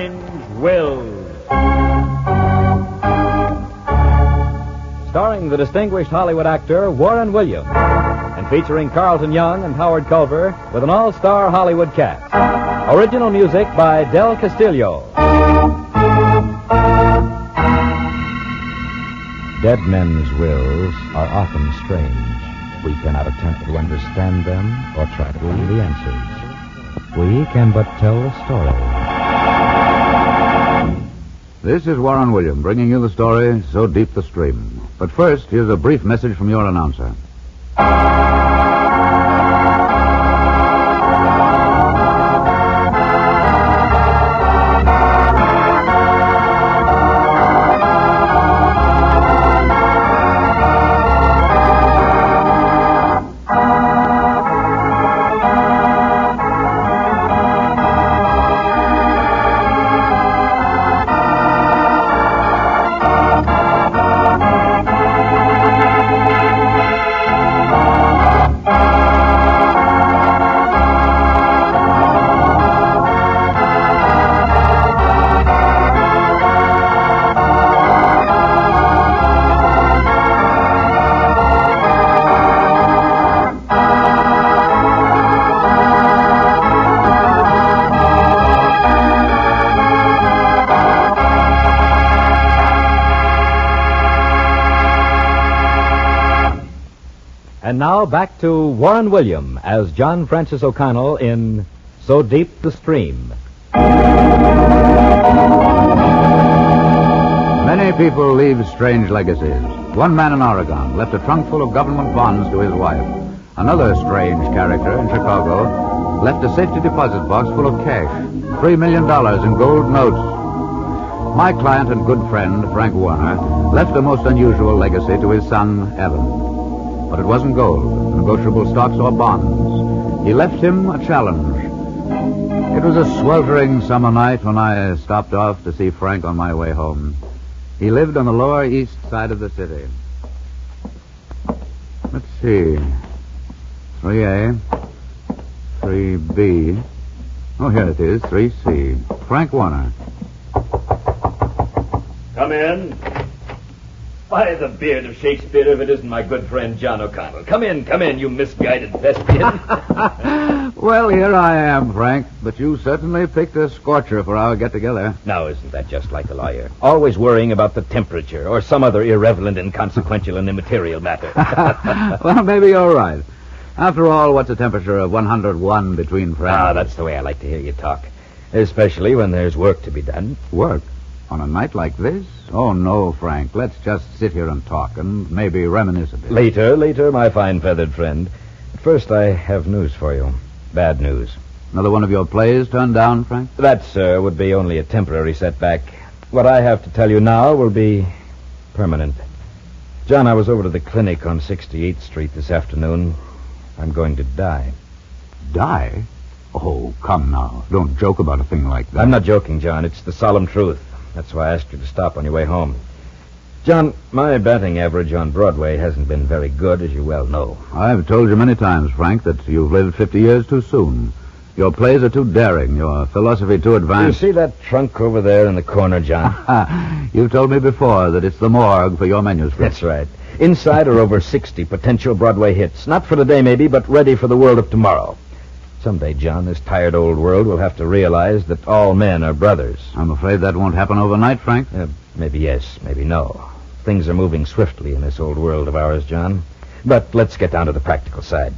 Strange Wills. Starring the distinguished Hollywood actor Warren Williams, and featuring Carlton Young and Howard Culver with an all-star Hollywood cast. Original music by Del Castillo. Dead men's wills are often strange. We cannot attempt to understand them or try to read the answers. We can but tell the story. This is Warren Williams bringing you the story, So Deep the Stream. But first, here's a brief message from your announcer. And now back to Warren Williams as John Francis O'Connell in So Deep the Stream. Many people leave strange legacies. One man in Oregon left a trunk full of government bonds to his wife. Another strange character in Chicago left a safety deposit box full of cash, $3 million in gold notes. My client and good friend, Frank Warner, left a most unusual legacy to his son, Evan. But it wasn't gold, negotiable stocks, or bonds. He left him a challenge. It was a sweltering summer night when I stopped off to see Frank on my way home. He lived on the lower east side of the city. Let's see. 3A, 3B. Oh, here it is, 3C. Frank Warner. Come in. By the beard of Shakespeare, if it isn't my good friend John O'Connell. Come in, you misguided thespian. Well, here I am, Frank, but you certainly picked a scorcher for our get-together. Now, isn't that just like a lawyer? Always worrying about the temperature or some other irrelevant, inconsequential, and immaterial matter. Well, maybe you're right. After all, what's a temperature of 101 between friends? Ah, that's the way I like to hear you talk. Especially when there's work to be done. Work? On a night like this? Oh, no, Frank. Let's just sit here and talk and maybe reminisce a bit. Later, my fine feathered friend. First, I have news for you. Bad news. Another one of your plays turned down, Frank? That, sir, would be only a temporary setback. What I have to tell you now will be permanent. John, I was over to the clinic on 68th Street this afternoon. I'm going to die. Die? Oh, come now. Don't joke about a thing like that. I'm not joking, John. It's the solemn truth. That's why I asked you to stop on your way home. John, my batting average on Broadway hasn't been very good, as you well know. I've told you many times, Frank, that you've lived 50 years too soon. Your plays are too daring, your philosophy too advanced. You see that trunk over there in the corner, John? You've told me before that it's the morgue for your manuscript. That's right. Inside are over 60 potential Broadway hits. Not for today, maybe, but ready for the world of tomorrow. Someday, John, this tired old world will have to realize that all men are brothers. I'm afraid that won't happen overnight, Frank. Maybe yes, maybe no. Things are moving swiftly in this old world of ours, John. But let's get down to the practical side.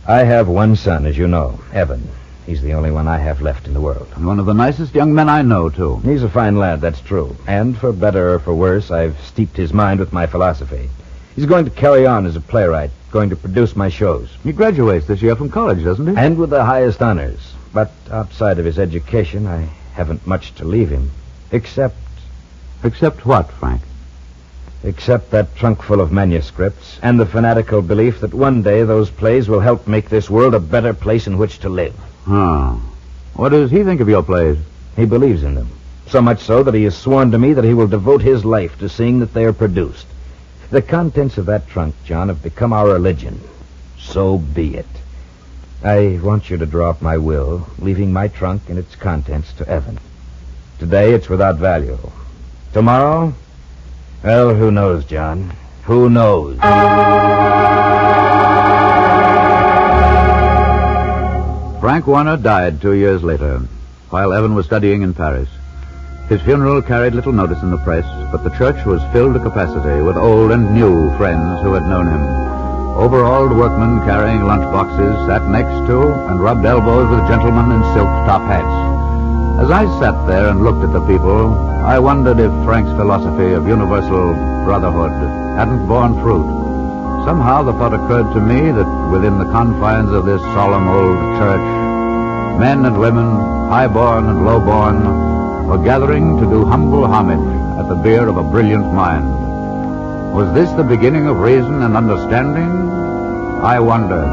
I have one son, as you know, Evan. He's the only one I have left in the world. And one of the nicest young men I know, too. He's a fine lad, that's true. And for better or for worse, I've steeped his mind with my philosophy. He's going to carry on as a playwright, going to produce my shows. He graduates this year from college, doesn't he? And with the highest honors. But outside of his education, I haven't much to leave him. Except... Except what, Frank? Except that trunk full of manuscripts and the fanatical belief that one day those plays will help make this world a better place in which to live. Oh. What does he think of your plays? He believes in them. So much so that he has sworn to me that he will devote his life to seeing that they are produced. The contents of that trunk, John, have become our religion. So be it. I want you to draw up my will, leaving my trunk and its contents to Evan. Today, it's without value. Tomorrow? Well, who knows, John? Who knows? Frank Warner died 2 years later, while Evan was studying in Paris. His funeral carried little notice in the press, but the church was filled to capacity with old and new friends who had known him. Overalled workmen carrying lunch boxes sat next to and rubbed elbows with gentlemen in silk top hats. As I sat there and looked at the people, I wondered if Frank's philosophy of universal brotherhood hadn't borne fruit. Somehow the thought occurred to me that within the confines of this solemn old church, men and women, high-born and low-born, were gathering to do humble homage at the bier of a brilliant mind. Was this the beginning of reason and understanding? I wondered.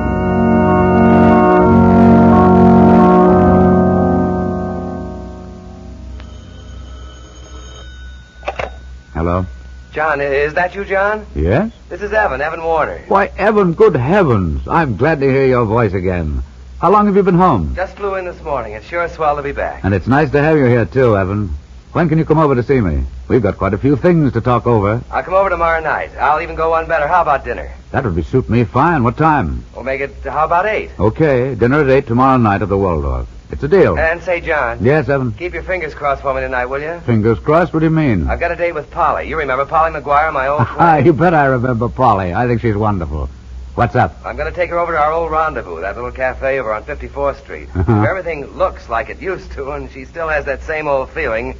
Hello? John, is that you, John? Yes? This is Evan Warner. Why, Evan, good heavens. I'm glad to hear your voice again. How long have you been home? Just flew in this morning. It's sure swell to be back. And it's nice to have you here, too, Evan. When can you come over to see me? We've got quite a few things to talk over. I'll come over tomorrow night. I'll even go one better. How about dinner? That would suit me fine. What time? We'll make it, how about 8? Okay, dinner at 8 tomorrow night at the Waldorf. It's a deal. And say, John. Yes, Evan? Keep your fingers crossed for me tonight, will you? Fingers crossed? What do you mean? I've got a date with Polly. You remember Polly McGuire, my old friend? You bet I remember Polly. I think she's wonderful. What's up? I'm going to take her over to our old rendezvous, that little cafe over on 54th Street. If everything looks like it used to and she still has that same old feeling,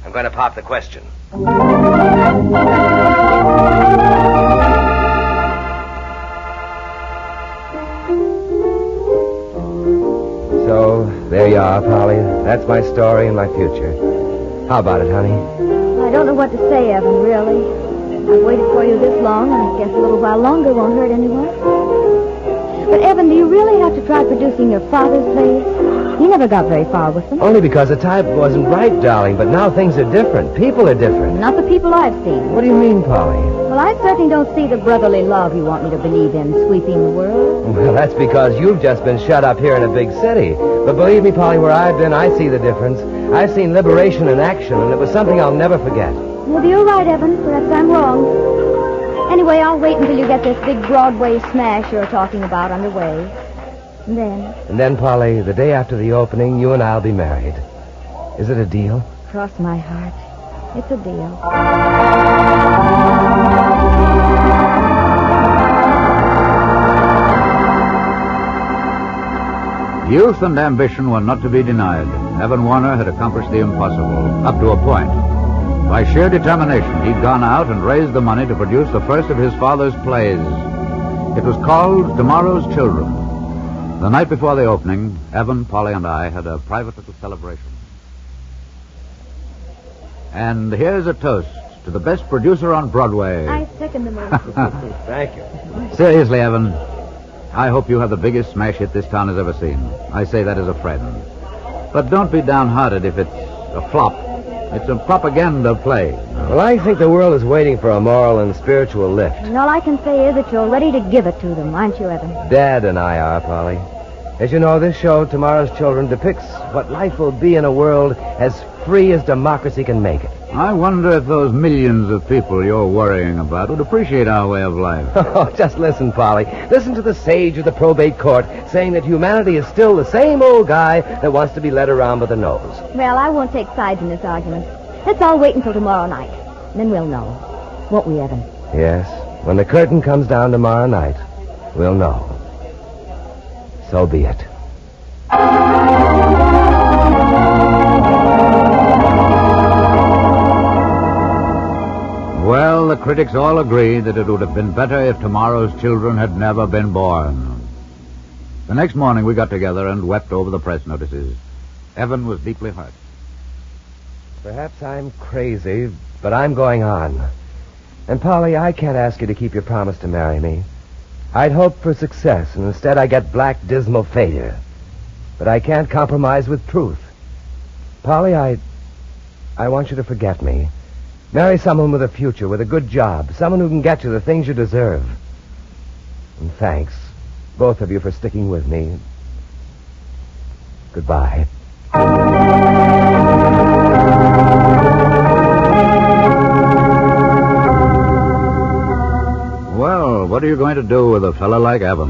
I'm going to pop the question. So, there you are, Polly. That's my story and my future. How about it, honey? I don't know what to say, Evan, really. I've waited for you this long, and I guess a little while longer won't hurt anyone. But, Evan, do you really have to try producing your father's plays? You never got very far with them. Only because the type wasn't right, darling, but now things are different. People are different. Not the people I've seen. What do you mean, Polly? Well, I certainly don't see the brotherly love you want me to believe in sweeping the world. Well, that's because you've just been shut up here in a big city. But believe me, Polly, where I've been, I see the difference. I've seen liberation in action, and it was something I'll never forget. Maybe you're right, Evan. Perhaps I'm wrong. Anyway, I'll wait until you get this big Broadway smash you're talking about underway. And then, Polly, the day after the opening, you and I'll be married. Is it a deal? Cross my heart. It's a deal. Youth and ambition were not to be denied. Evan Warner had accomplished the impossible, up to a point. By sheer determination, he'd gone out and raised the money to produce the first of his father's plays. It was called Tomorrow's Children. The night before the opening, Evan, Polly, and I had a private little celebration. And here's a toast to the best producer on Broadway. I second the motion. Thank you. Seriously, Evan, I hope you have the biggest smash hit this town has ever seen. I say that as a friend. But don't be downhearted if it's a flop. It's a propaganda play. Well, I think the world is waiting for a moral and spiritual lift. And all I can say is that you're ready to give it to them, aren't you, Evan? Dad and I are, Polly. As you know, this show, Tomorrow's Children, depicts what life will be in a world as free as democracy can make it. I wonder if those millions of people you're worrying about would appreciate our way of life. Oh, just listen, Polly. Listen to the sage of the probate court saying that humanity is still the same old guy that wants to be led around by the nose. Well, I won't take sides in this argument. Let's all wait until tomorrow night. And then we'll know. Won't we, Evan? Yes. When the curtain comes down tomorrow night, we'll know. So be it. Well, the critics all agree that it would have been better if Tomorrow's Children had never been born. The next morning we got together and wept over the press notices. Evan was deeply hurt. Perhaps I'm crazy, but I'm going on. And, Polly, I can't ask you to keep your promise to marry me. I'd hoped for success, and instead I get black, dismal failure. But I can't compromise with truth. Polly, I want you to forget me. Marry someone with a future, with a good job, someone who can get you the things you deserve. And thanks, both of you, for sticking with me. Goodbye. you going to do with a fellow like Evan?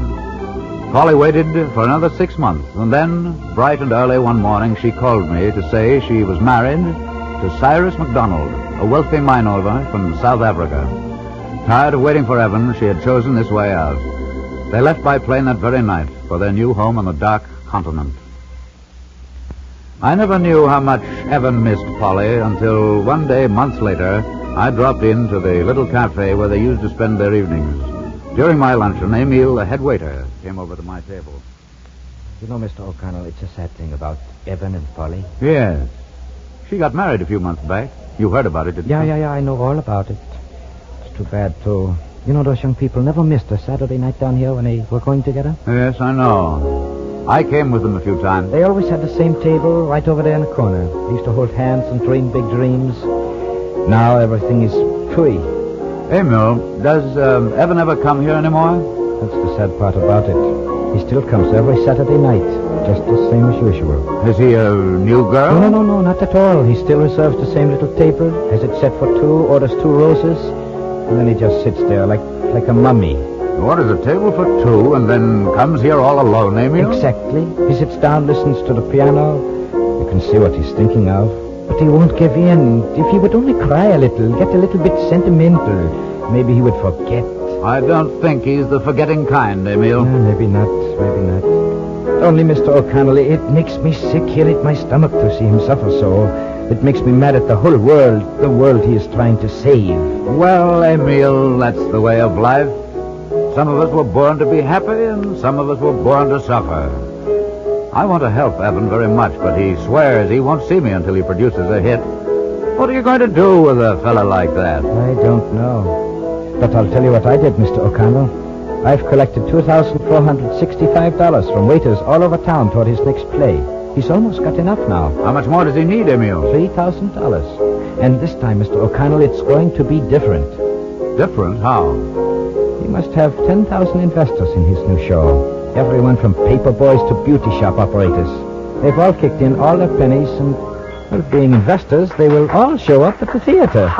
Polly waited for another 6 months, and then, bright and early one morning, she called me to say she was married to Cyrus MacDonald, a wealthy mine owner from South Africa. Tired of waiting for Evan, she had chosen this way out. They left by plane that very night for their new home on the dark continent. I never knew how much Evan missed Polly until one day, months later, I dropped in to the little cafe where they used to spend their evenings. During my luncheon, Emil, the head waiter, came over to my table. You know, Mr. O'Connell, it's a sad thing about Evan and Polly. Yes. She got married a few months back. You heard about it, didn't you? Yeah, I know all about it. It's too bad, too. You know, those young people never missed a Saturday night down here when they were going together? Yes, I know. I came with them a few times. They always had the same table right over there in the corner. They used to hold hands and dream big dreams. Now everything is free. Emil, does Evan ever come here anymore? That's the sad part about it. He still comes every Saturday night, just the same as usual. Is he a new girl? No, not at all. He still reserves the same little table, has it set for two, orders 2 roses, and then he just sits there like a mummy. Orders a table for 2 and then comes here all alone, Emil? Exactly. He sits down, listens to the piano. You can see what he's thinking of. But he won't give in. If he would only cry a little, get a little bit sentimental, maybe he would forget. I don't think he's the forgetting kind, Emil. Maybe not. Only, Mr. O'Connell, it makes me sick here at my stomach to see him suffer so. It makes me mad at the whole world, the world he is trying to save. Well, Emil, that's the way of life. Some of us were born to be happy, and some of us were born to suffer. I want to help Evan very much, but he swears he won't see me until he produces a hit. What are you going to do with a fella like that? I don't know. But I'll tell you what I did, Mr. O'Connell. I've collected $2,465 from waiters all over town toward his next play. He's almost got enough now. How much more does he need, Emil? $3,000. And this time, Mr. O'Connell, it's going to be different. Different? How? He must have 10,000 investors in his new show. Everyone from paper boys to beauty shop operators. They've all kicked in all their pennies, and, well, being investors, they will all show up at the theater.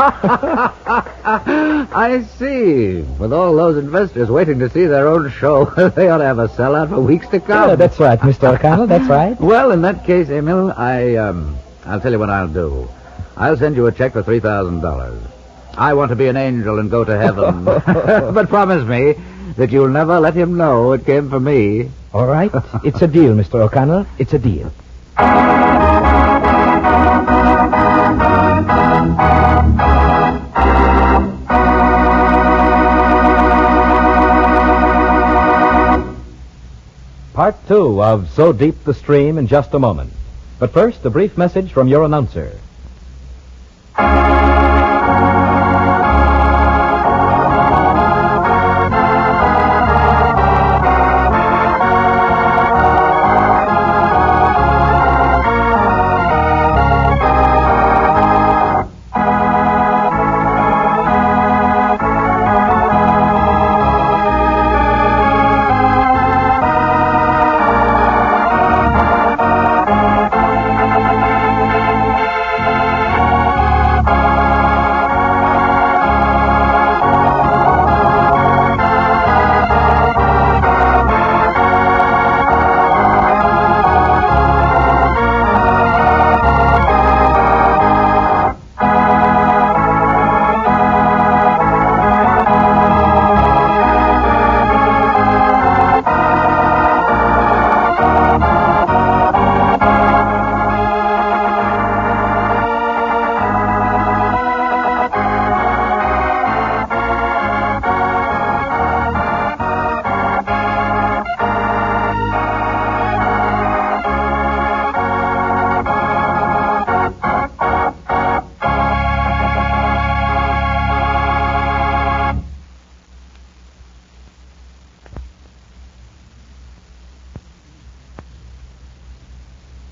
I see. With all those investors waiting to see their own show, they ought to have a sellout for weeks to come. Yeah, that's right, Mr. O'Connell, that's right. Well, in that case, Emil, I'll tell you what I'll do. I'll send you a check for $3,000. I want to be an angel and go to heaven. But promise me that you'll never let him know it came from me. All right. It's a deal, Mr. O'Connell. It's a deal. Part 2 of So Deep the Stream in just a moment. But first, a brief message from your announcer.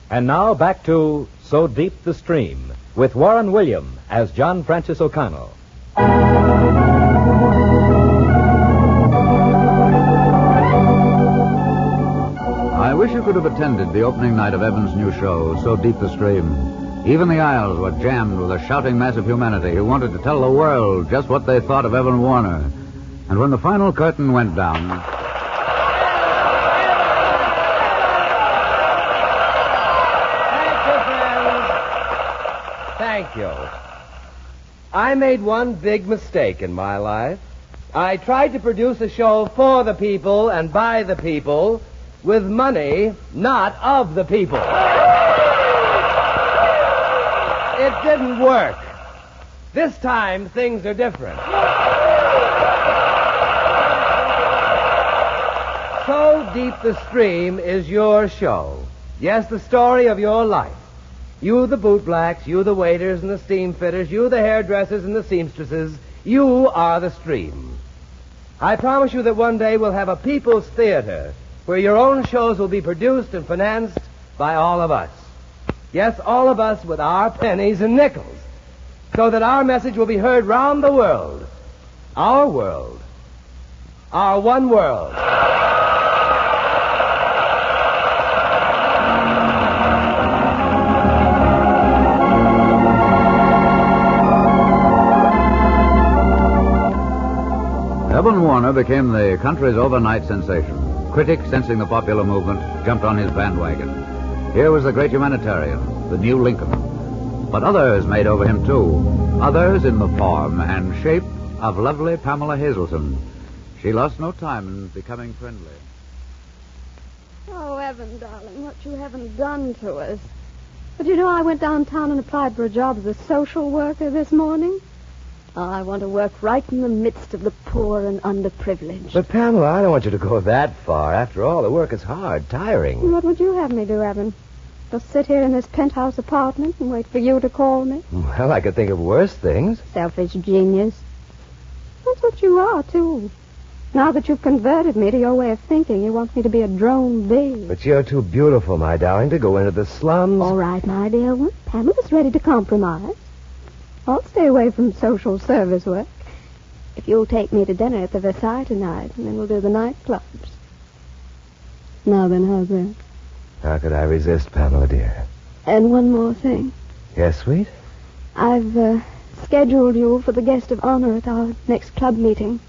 And now back to So Deep the Stream with Warren William as John Francis O'Connell. I wish you could have attended the opening night of Evan's new show, So Deep the Stream. Even the aisles were jammed with a shouting mass of humanity who wanted to tell the world just what they thought of Evan Warner. And when the final curtain went down, Thank you. I made one big mistake in my life. I tried to produce a show for the people and by the people with money not of the people. It didn't work. This time, things are different. So Deep the Stream is your show. Yes, the story of your life. You the bootblacks, you the waiters and the steam fitters, you the hairdressers and the seamstresses, you are the stream. I promise you that one day we'll have a people's theater where your own shows will be produced and financed by all of us. Yes, all of us with our pennies and nickels, so that our message will be heard round the world. Our world. Our one world. Evan Warner became the country's overnight sensation. Critics, sensing the popular movement, jumped on his bandwagon. Here was the great humanitarian, the new Lincoln. But others made over him, too. Others in the form and shape of lovely Pamela Hazelton. She lost no time in becoming friendly. Oh, Evan, darling, what you haven't done to us. But you know, I went downtown and applied for a job as a social worker this morning. Oh, I want to work right in the midst of the poor and underprivileged. But, Pamela, I don't want you to go that far. After all, the work is hard, tiring. What would you have me do, Evan? Just sit here in this penthouse apartment and wait for you to call me? Well, I could think of worse things. Selfish genius. That's what you are, too. Now that you've converted me to your way of thinking, you want me to be a drone bee. But you're too beautiful, my darling, to go into the slums. All right, my dear one. Pamela's ready to compromise. I'll stay away from social service work. If you'll take me to dinner at the Versailles tonight, and then we'll do the nightclubs. Now then, how's that? How could I resist, Pamela, dear? And one more thing. Yes, sweet? I've scheduled you for the guest of honor at our next club meeting.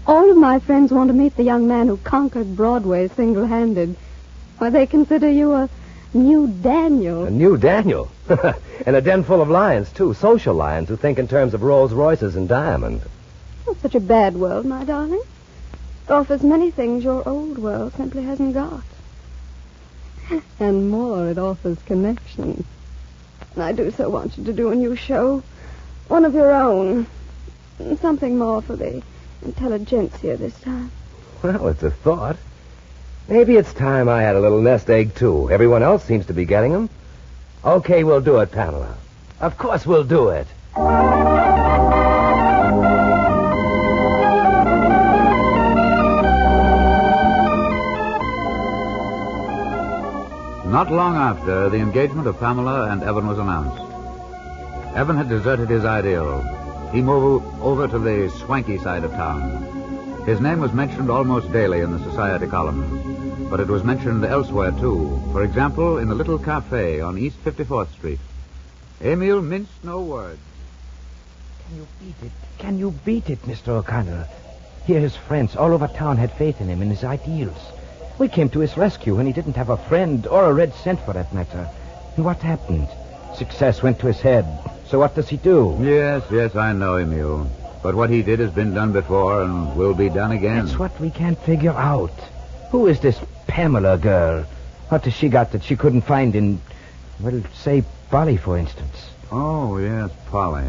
All of my friends want to meet the young man who conquered Broadway single-handed. Why, they consider you a new Daniel. A new Daniel? And a den full of lions, too. Social lions who think in terms of Rolls Royces and diamonds. Not such a bad world, my darling. It offers many things your old world simply hasn't got. And more, it offers connections. And I do so want you to do a new show. One of your own. Something more for the intelligentsia this time. Well, it's a thought. Maybe it's time I had a little nest egg, too. Everyone else seems to be getting them. Okay, we'll do it, Pamela. Of course we'll do it. Not long after, the engagement of Pamela and Evan was announced. Evan had deserted his ideal. He moved over to the swanky side of town. His name was mentioned almost daily in the society columns, but it was mentioned elsewhere, too. For example, in the little cafe on East 54th Street. Emil minced no words. Can you beat it? Can you beat it, Mr. O'Connor? Here his friends all over town had faith in him and his ideals. We came to his rescue when he didn't have a friend or a red cent for that matter. And what happened? Success went to his head. So what does he do? Yes, I know, Emil. But what he did has been done before and will be done again. That's what we can't figure out. Who is this Pamela girl? What has she got that she couldn't find in, well, say, Polly, for instance? Oh, yes, Polly.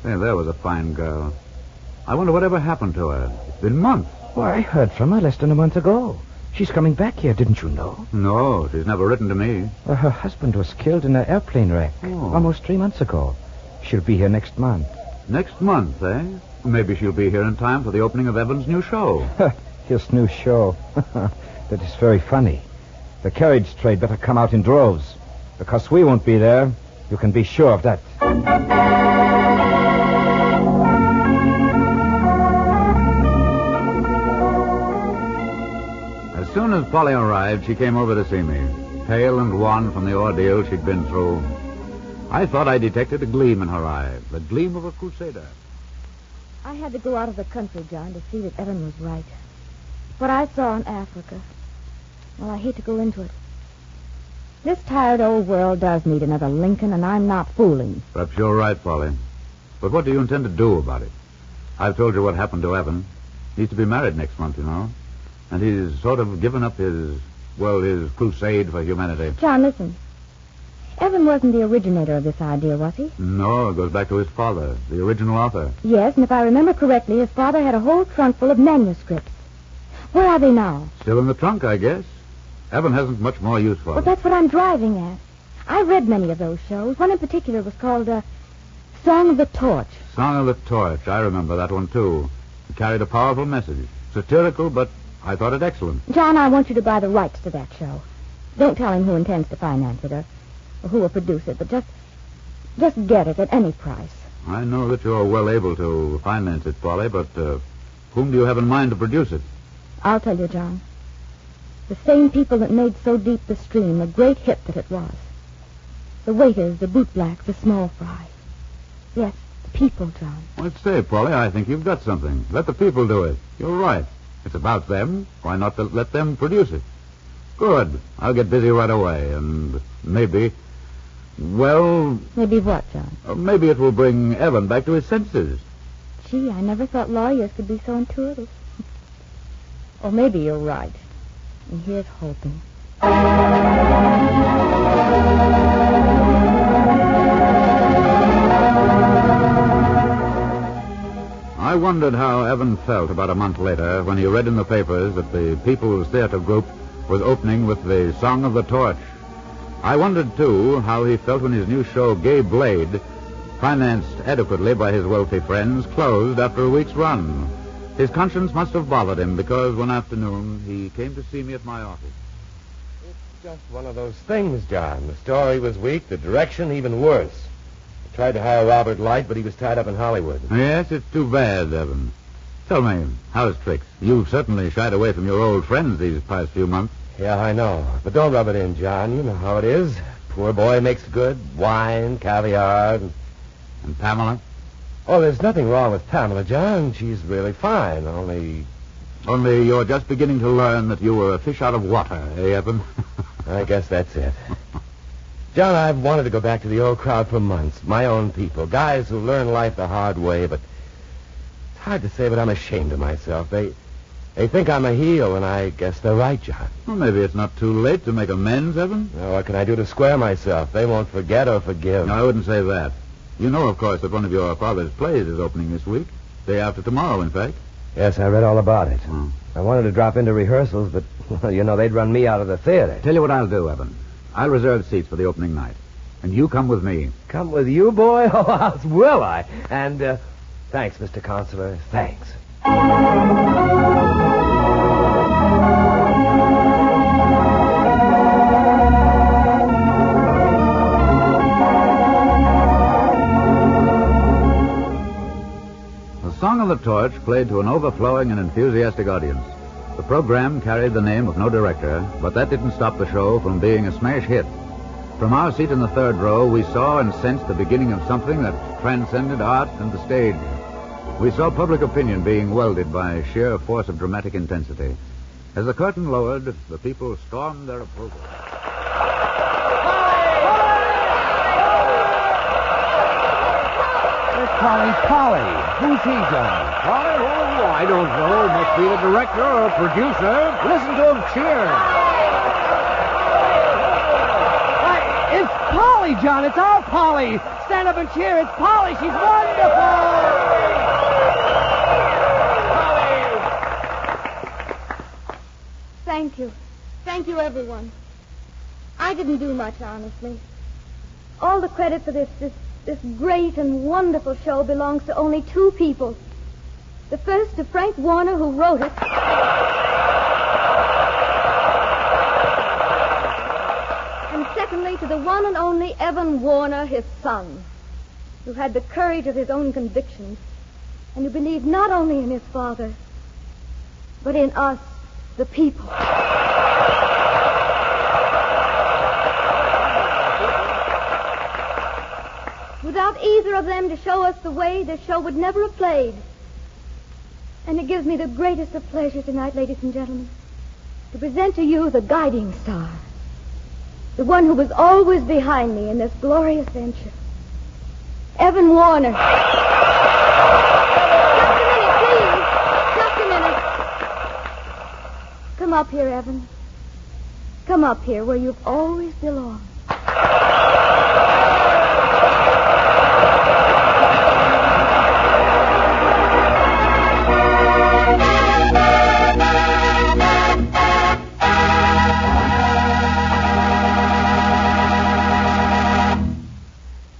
Say, there was a fine girl. I wonder whatever happened to her. It's been months. Why, I heard from her less than a month ago. She's coming back here, didn't you know? No, she's never written to me. Well, her husband was killed in an airplane wreck almost 3 months ago. She'll be here next month. Next month, eh? Maybe she'll be here in time for the opening of Evan's new show. His new show. That is very funny. The carriage trade better come out in droves. Because we won't be there. You can be sure of that. As soon as Polly arrived, she came over to see me, pale and wan from the ordeal she'd been through. I thought I detected a gleam in her eye, the gleam of a crusader. I had to go out of the country, John, to see that Evan was right. What I saw in Africa, well, I hate to go into it. This tired old world does need another Lincoln, and I'm not fooling. Perhaps you're right, Polly. But what do you intend to do about it? I've told you what happened to Evan. He's to be married next month, you know. And he's sort of given up his crusade for humanity. John, listen. Evan wasn't the originator of this idea, was he? No, it goes back to his father, the original author. Yes, and if I remember correctly, his father had a whole trunk full of manuscripts. Where are they now? Still in the trunk, I guess. Evan hasn't much more use for Well, them. that's what I'm driving at. I read many of those shows. One in particular was called Song of the Torch. Song of the Torch. I remember that one, too. It carried a powerful message. Satirical, but I thought it excellent. John, I want you to buy the rights to that show. Don't tell him who intends to finance it or who will produce it, but just get it at any price. I know that you're well able to finance it, Polly, but whom do you have in mind to produce it? I'll tell you, John. The same people that made So Deep the Stream the great hit that it was. The waiters, the bootblacks, the small fry. Yes, the people, John. Let's say, Polly, I think you've got something. Let the people do it. You're right. It's about them. Why not let them produce it? Good. I'll get busy right away, and maybe... Well... Maybe what, John? Maybe it will bring Evan back to his senses. Gee, I never thought lawyers could be so intuitive. Or maybe you're right. And here's hoping. I wondered how Evan felt about a month later when he read in the papers that the People's Theater Group was opening with the Song of the Torch. I wondered, too, how he felt when his new show, Gay Blade, financed adequately by his wealthy friends, closed after a week's run. His conscience must have bothered him because one afternoon he came to see me at my office. It's just one of those things, John. The story was weak, the direction even worse. I tried to hire Robert Light, but he was tied up in Hollywood. Yes, it's too bad, Evan. Tell me, how's tricks? You've certainly shied away from your old friends these past few months. Yeah, I know. But don't rub it in, John. You know how it is. Poor boy makes good. Wine, caviar. And Pamela? Oh, there's nothing wrong with Pamela, John. She's really fine. Only you're just beginning to learn that you were a fish out of water, eh, Evan? I guess that's it. John, I've wanted to go back to the old crowd for months. My own people. Guys who learn life the hard way, but it's hard to say, but I'm ashamed of myself. They think I'm a heel, and I guess they're right, John. Well, maybe it's not too late to make amends, Evan. Now, what can I do to square myself? They won't forget or forgive. No, I wouldn't say that. You know, of course, that one of your father's plays is opening this week. Day after tomorrow, in fact. Yes, I read all about it. Hmm. I wanted to drop into rehearsals, but, well, you know, they'd run me out of the theater. Tell you what I'll do, Evan. I'll reserve seats for the opening night. And you come with me. Come with you, boy? Oh, will I? And, thanks, Mr. Counselor. Thanks. The Song of the Torch played to an overflowing and enthusiastic audience. The program carried the name of no director, but that didn't stop the show from being a smash hit. From our seat in the third row, we saw and sensed the beginning of something that transcended art and the stage. We saw public opinion being welded by sheer force of dramatic intensity. As the curtain lowered, the people stormed their approval. Polly. Who's he, John? Polly? Oh, I don't know. Must be the director or producer. Listen to him cheer. It's Polly, John. It's our Polly. Stand up and cheer. It's Polly. She's wonderful. Thank you. Thank you, everyone. I didn't do much, honestly. All the credit for this great and wonderful show belongs to only two people. The first to Frank Warner, who wrote it. And secondly to the one and only Evan Warner, his son, who had the courage of his own convictions and who believed not only in his father, but in us, the people. Without either of them to show us the way, the show would never have played. And it gives me the greatest of pleasure tonight, ladies and gentlemen, to present to you the guiding star, the one who was always behind me in this glorious venture, Evan Warner. Just a minute, please. Just a minute. Come up here, Evan. Come up here where you've always belonged.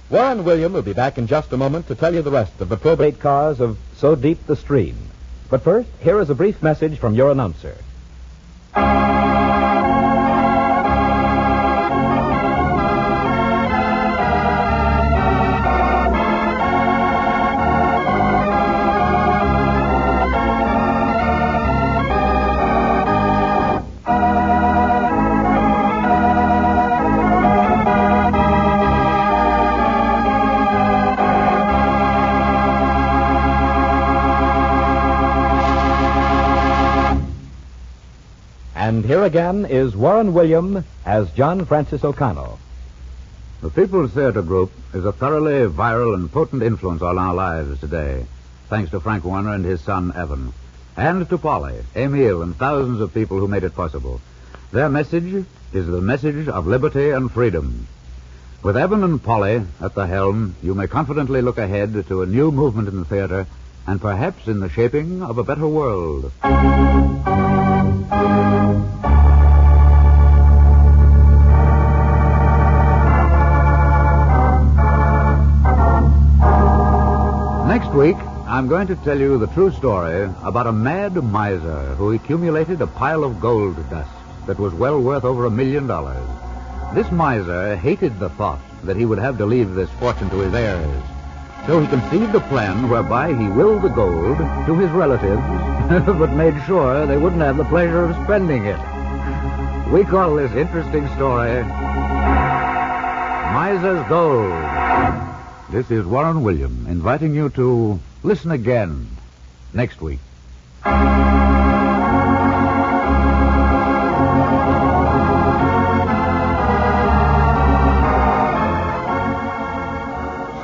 Warren William will be back in just a moment to tell you the rest of the probate cause of So Deep the Stream. But first, here is a brief message from your announcer. And here again is Warren William as John Francis O'Connell. The People's Theater Group is a thoroughly viral and potent influence on our lives today, thanks to Frank Warner and his son, Evan, and to Polly, Emil, and thousands of people who made it possible. Their message is the message of liberty and freedom. With Evan and Polly at the helm, you may confidently look ahead to a new movement in the theater and perhaps in the shaping of a better world. Next week, I'm going to tell you the true story about a mad miser who accumulated a pile of gold dust that was well worth over $1 million. This miser hated the thought that he would have to leave this fortune to his heirs. So he conceived a plan whereby he willed the gold to his relatives, but made sure they wouldn't have the pleasure of spending it. We call this interesting story Miser's Gold. This is Warren William inviting you to listen again next week.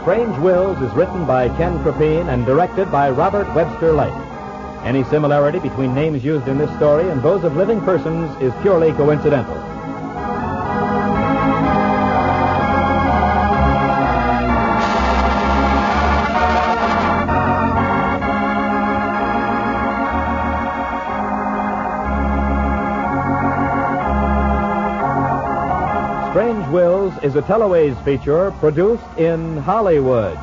Strange Wills is written by Ken Crepine and directed by Robert Webster Light. Any similarity between names used in this story and those of living persons is purely coincidental. Strange Wills is a Teloaze feature produced in Hollywood.